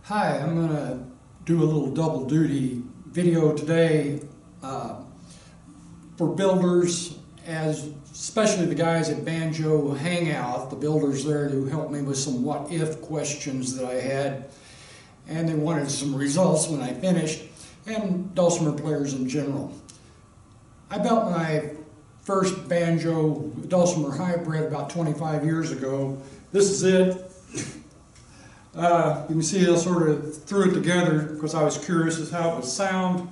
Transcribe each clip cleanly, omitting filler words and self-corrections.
Hi, I'm going to do a little double duty video today for builders, especially the guys at Banjo Hangout, the builders there who helped me with some what-if questions that I had, and they wanted some results when I finished, and dulcimer players in general. I built my first Banjo Dulcimer hybrid about 25 years ago. This is it. You can see I sort of threw it together because I was curious as how it would sound.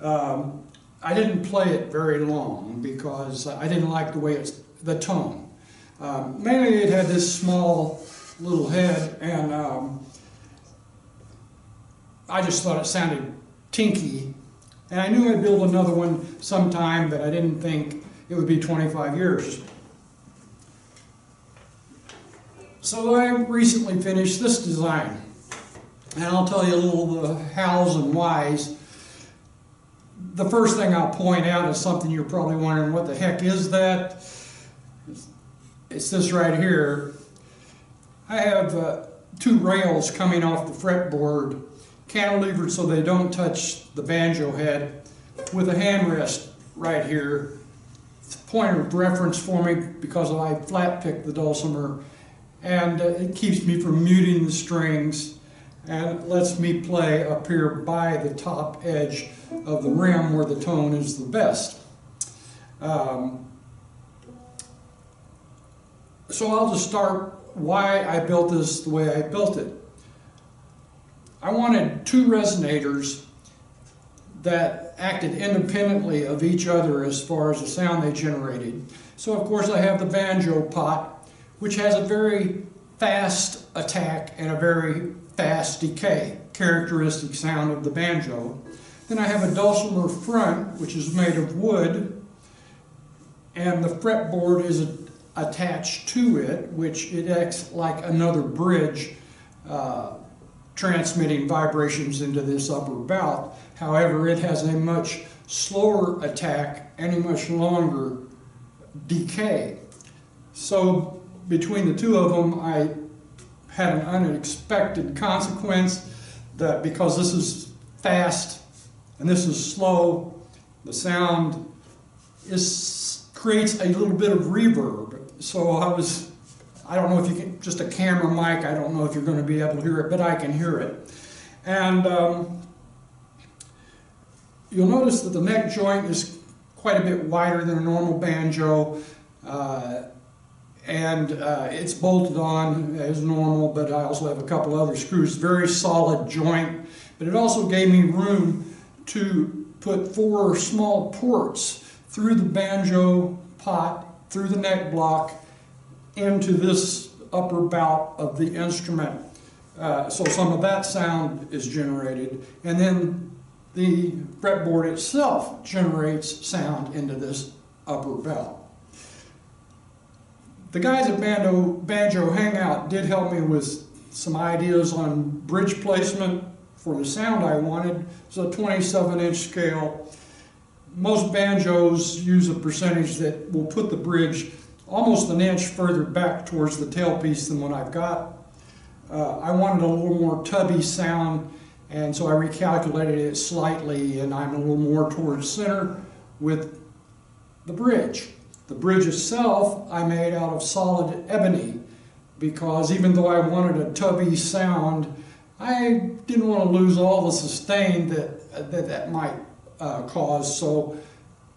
I didn't play it very long because I didn't like the way the tone. Mainly it had this small little head, and I just thought it sounded tinky. And I knew I'd build another one sometime, but I didn't think it would be 25 years. So I recently finished this design, and I'll tell you a little the hows and whys. The first thing I'll point out is something you're probably wondering, what the heck is that? It's this right here. I have two rails coming off the fretboard, cantilevered so they don't touch the banjo head, with a handrest right here. It's a point of reference for me because I flat pick the dulcimer, and it keeps me from muting the strings and lets me play up here by the top edge of the rim where the tone is the best. So I'll just start why I built this the way I built it. I wanted two resonators that acted independently of each other as far as the sound they generated. So of course I have the banjo pot, which has a very fast attack and a very fast decay, characteristic sound of the banjo. Then I have a dulcimer front, which is made of wood, and the fretboard is attached to it, which it acts like another bridge, transmitting vibrations into this upper bout. However, it has a much slower attack and a much longer decay. So between the two of them, I had an unexpected consequence that because this is fast and this is slow, the sound creates a little bit of reverb. So I don't know if you can, just a camera mic, I don't know if you're going to be able to hear it, but I can hear it. And you'll notice that the neck joint is quite a bit wider than a normal banjo. It's bolted on as normal, but I also have a couple other screws. Very solid joint, but it also gave me room to put 4 small ports through the banjo pot, through the neck block, into this upper bout of the instrument. So some of that sound is generated, and then the fretboard itself generates sound into this upper bout. The guys at Banjo Hangout did help me with some ideas on bridge placement for the sound I wanted. It's a 27-inch scale. Most banjos use a percentage that will put the bridge almost an inch further back towards the tailpiece than what I've got. I wanted a little more tubby sound, and so I recalculated it slightly, and I'm a little more towards center with the bridge. The bridge itself I made out of solid ebony because even though I wanted a tubby sound, I didn't want to lose all the sustain that might cause. So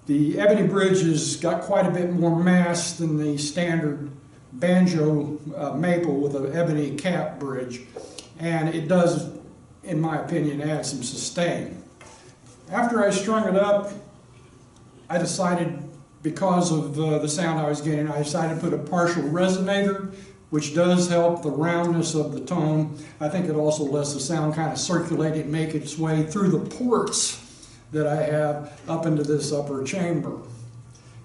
the ebony bridge has got quite a bit more mass than the standard banjo maple with an ebony cap bridge, and it does, in my opinion, add some sustain. After I strung it up, I decided, because of the sound I was getting, I decided to put a partial resonator, which does help the roundness of the tone. I think it also lets the sound kind of circulate and make its way through the ports that I have up into this upper chamber.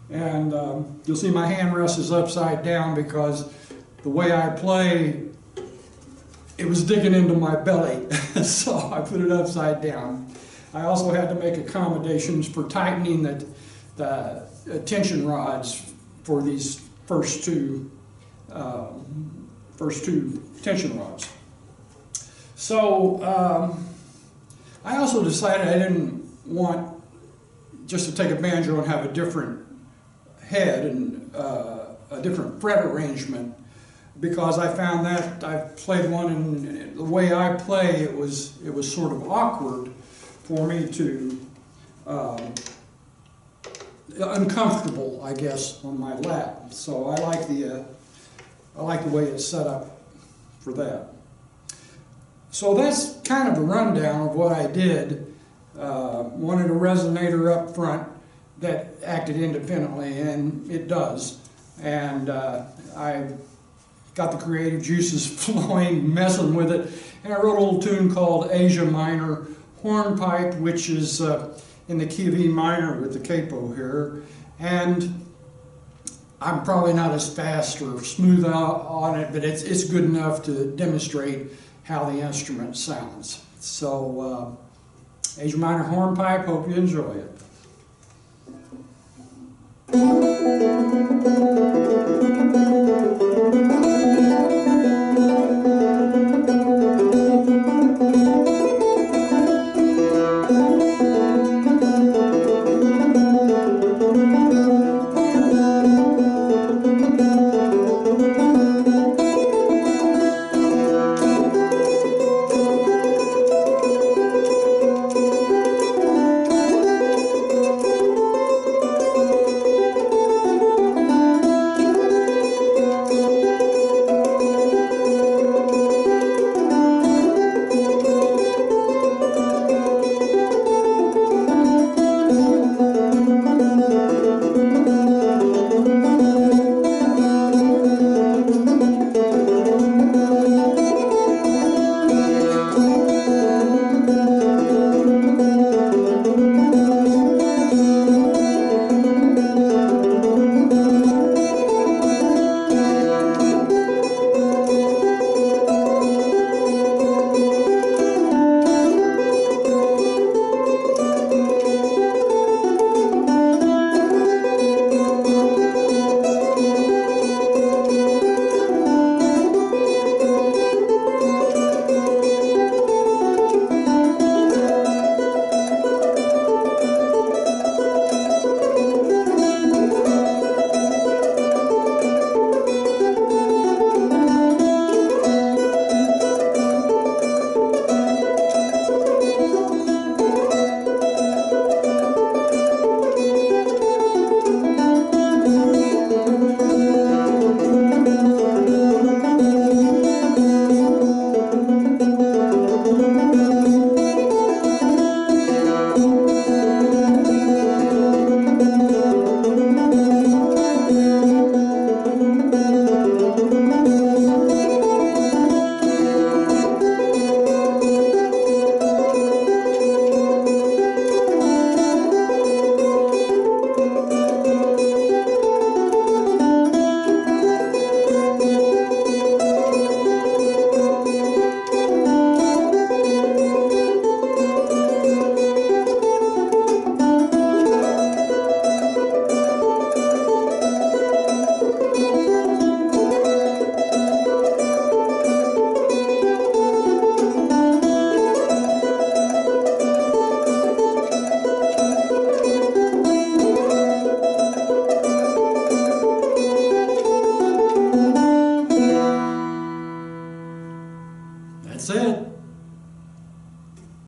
And you'll see my hand rest is upside down because the way I play, it was digging into my belly, so I put it upside down. I also had to make accommodations for tightening the tension rods for these first two tension rods. So I also decided I didn't want just to take a banjo and have a different head and a different fret arrangement, because I found that I played one and the way I play, it was sort of awkward for me to uncomfortable, I guess, on my lap. So I like the way it's set up for that. So that's kind of a rundown of what I did. Wanted a resonator up front that acted independently, and it does. And I got the creative juices flowing, messing with it, and I wrote a little tune called Minor Hornpipe, which is in the key of E minor with the capo here. And I'm probably not as fast or smooth on it, but it's good enough to demonstrate how the instrument sounds. So, Minor Hornpipe, hope you enjoy it. That's it.